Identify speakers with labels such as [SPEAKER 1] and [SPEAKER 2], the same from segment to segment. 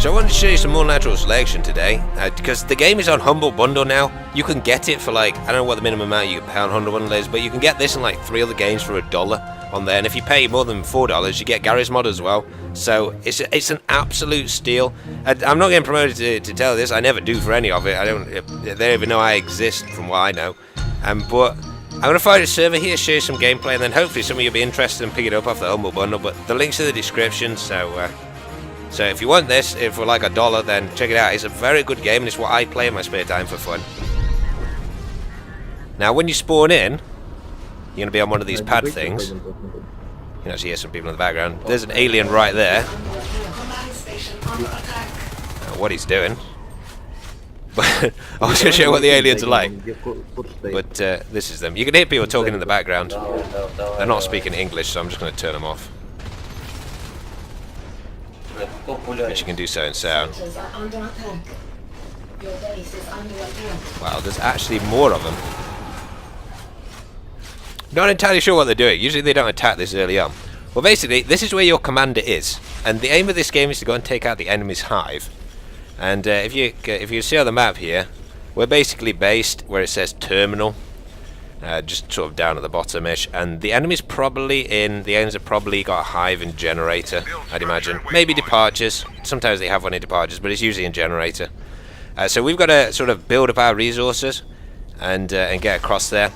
[SPEAKER 1] So I wanted to show you some more natural selection today, because the game is on Humble Bundle now. You can get it for like, I don't know what the minimum amount you can pay on Humble Bundle is, but you can get this and like 3 other games for $1 on there. And if you pay more than $4, you get Gary's Mod as well. So it's an absolute steal. I'm not getting promoted to tell this. I never do for any of it. They don't even know I exist from what I know. But I'm going to find a server here, show you some gameplay, and then hopefully some of you will be interested and pick it up off the Humble Bundle. But the link's in the description, so if you want this, for like $1, then check it out. It's a very good game, and it's what I play in my spare time for fun. Now, when you spawn in, you're going to be on one of these pad things. You can actually hear some people in the background. There's an alien right there. What he's doing. But I was going to show you what the aliens are like. But this is them. You can hear people talking in the background. They're not speaking English, so I'm just going to turn them off. Which you can do so in sound. Wow, there's actually more of them. Not entirely sure what they're doing. Usually they don't attack this early on. Well, basically, this is where your commander is, and the aim of this game is to go and take out the enemy's hive. And if you see on the map here, we're basically based where it says terminal, just sort of down at the bottom-ish, and the enemies have probably got a hive and generator, I'd imagine. Maybe departures. Sometimes they have one in departures, but it's usually in generator. So we've got to sort of build up our resources and get across there.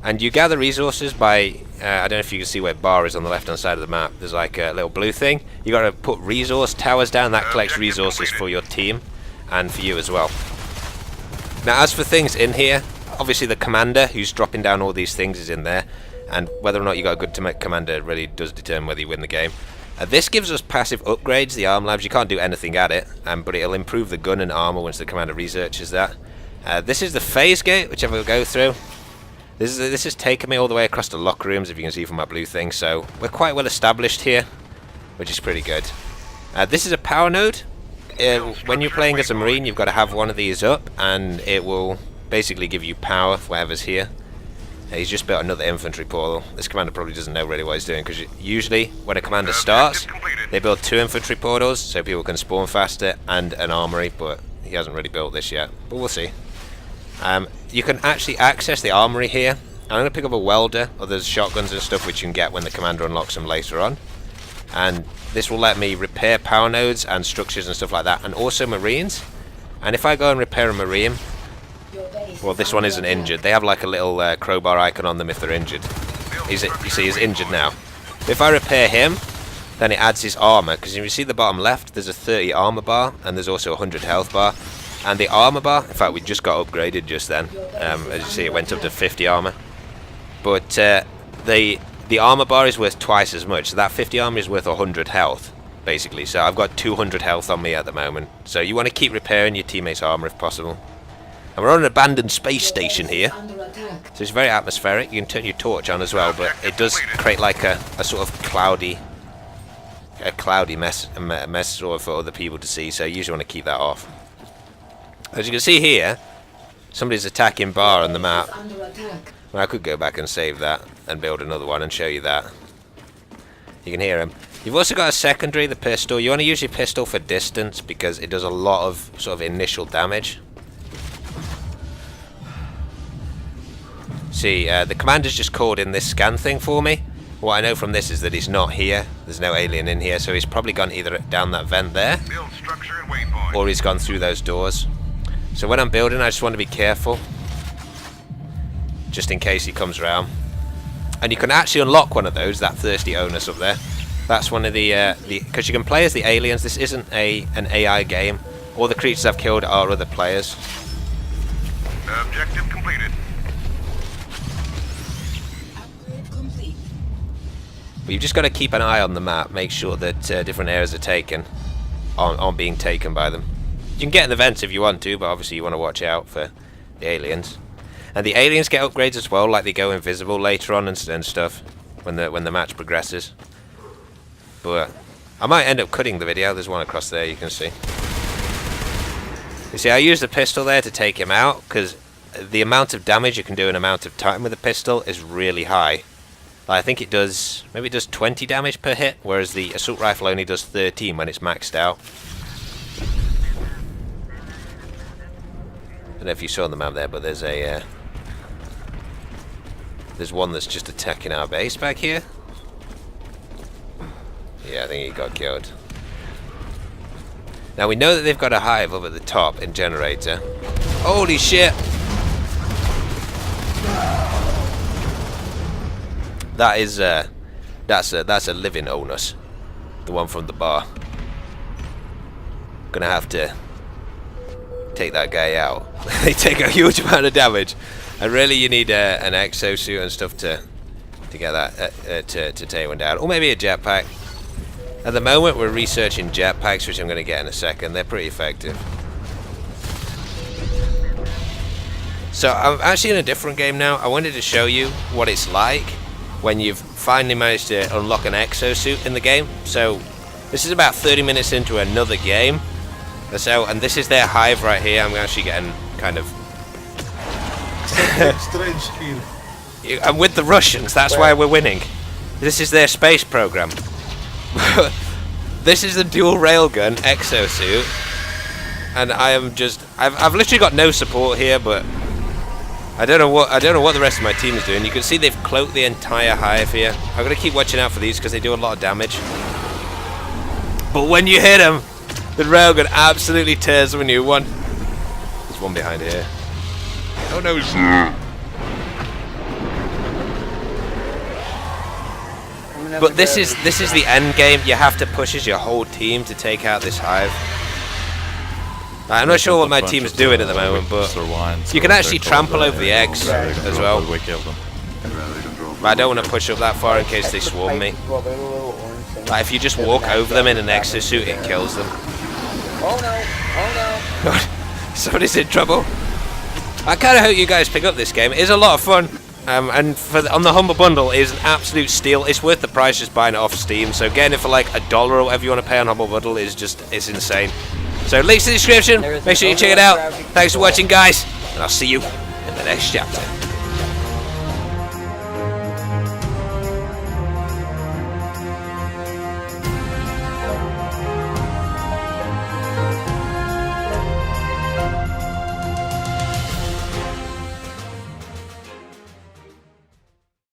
[SPEAKER 1] And you gather resources by, I don't know if you can see where bar is on the left-hand side of the map. There's like a little blue thing. You got to put resource towers down. That collects resources for your team and for you as well. Now, as for things in here, obviously the commander who's dropping down all these things is in there, and whether or not you got a good commander really does determine whether you win the game. This gives us passive upgrades, the arm labs. You can't do anything at it, but it'll improve the gun and armor once the commander researches that. This is the phase gate, which I will go through. This has taken me all the way across the locker rooms, if you can see from my blue thing, so we're quite well established here, which is pretty good. This is a power node. When you're playing as a marine, you've got to have one of these up, and it will basically give you power for whatever's here. He's just built another infantry portal. This commander probably doesn't know really what he's doing, because usually when a commander starts, they build 2 infantry portals so people can spawn faster, and an armory, but he hasn't really built this yet, but we'll see. You can actually access the armory here. I'm going to pick up a welder, or there's shotguns and stuff which you can get when the commander unlocks them later on. And this will let me repair power nodes and structures and stuff like that, and also marines. And if I go and repair a marine, well, this one isn't injured. They have like a little crowbar icon on them if they're injured. You see, he's injured now. If I repair him, then it adds his armor, because if you see the bottom left, there's a 30 armor bar, and there's also a 100 health bar. And the armor bar, in fact, we just got upgraded just then. As you see, it went up to 50 armor. But the armor bar is worth twice as much. So that 50 armor is worth 100 health, basically. So I've got 200 health on me at the moment. So you want to keep repairing your teammates' armor if possible. And we're on an abandoned space station here. So it's very atmospheric. You can turn your torch on as well, but it does create like a sort of cloudy mess sort of for other people to see. So you usually want to keep that off. As you can see here, somebody's attacking bar on the map. Well, I could go back and save that and build another one and show you that. You can hear him. You've also got a secondary, the pistol. You want to use your pistol for distance because it does a lot of sort of initial damage. See, the commander's just called in this scan thing for me. What I know from this is that he's not here. There's no alien in here, so he's probably gone either down that vent there, or he's gone through those doors. So when I'm building, I just want to be careful, just in case he comes around. And you can actually unlock one of those, that thirsty onus up there. That's one of the because you can play as the aliens. This isn't an AI game. All the creatures I've killed are other players.
[SPEAKER 2] Objective completed.
[SPEAKER 1] But you've just got to keep an eye on the map, make sure that different areas are taken, aren't being taken by them. You can get in the vents if you want to, but obviously you want to watch out for the aliens. And the aliens get upgrades as well, like they go invisible later on and stuff when the match progresses. But I might end up cutting the video. There's one across there you can see. You see, I used the pistol there to take him out because the amount of damage you can do in amount of time with a pistol is really high. I think it does, maybe it does 20 damage per hit, whereas the assault rifle only does 13 when it's maxed out. don't know if you saw on the map there, but there's a there's one that's just attacking our base back here. Yeah, I think he got killed. Now we know that they've got a hive up at the top in generator. Holy shit! That is that's a living onus. The one from the bar. Gonna have to take that guy out. They take a huge amount of damage, and really you need an exosuit and stuff to get that to take one down, or maybe a jetpack. At the moment we're researching jetpacks, which I'm going to get in a second. They're pretty effective. So I'm actually in a different game now. I wanted to show you what it's like when you've finally managed to unlock an exosuit in the game. So this is about 30 minutes into another game. So, and this is their hive right here. I'm actually getting kind of
[SPEAKER 2] strange skill.
[SPEAKER 1] I'm with the Russians, that's why we're winning. This is their space program. This is the dual railgun exosuit, and I am just I've literally got no support here, but I don't know what the rest of my team is doing. You can see they've cloaked the entire hive here. I'm gonna keep watching out for these because they do a lot of damage. But when you hit them, the railgun absolutely tears them a new one. There's one behind here. Oh no! But this is the end game. You have to push as your whole team to take out this hive. I'm not sure what my team is doing at the moment, but you can actually trample over the eggs as well. But I don't want to push up that far in case they swarm me. Like if you just walk over them in an exosuit, it kills them.
[SPEAKER 3] Oh no! Oh
[SPEAKER 1] no! Somebody's in trouble. I kind of hope you guys pick up this game. It is a lot of fun. And on the Humble Bundle, it is an absolute steal. It's worth the price just buying it off Steam. So getting it for like $1 or whatever you want to pay on Humble Bundle is it's insane. So links in the description. Make sure you check it out. Thanks for watching, guys, and I'll see you in the next chapter.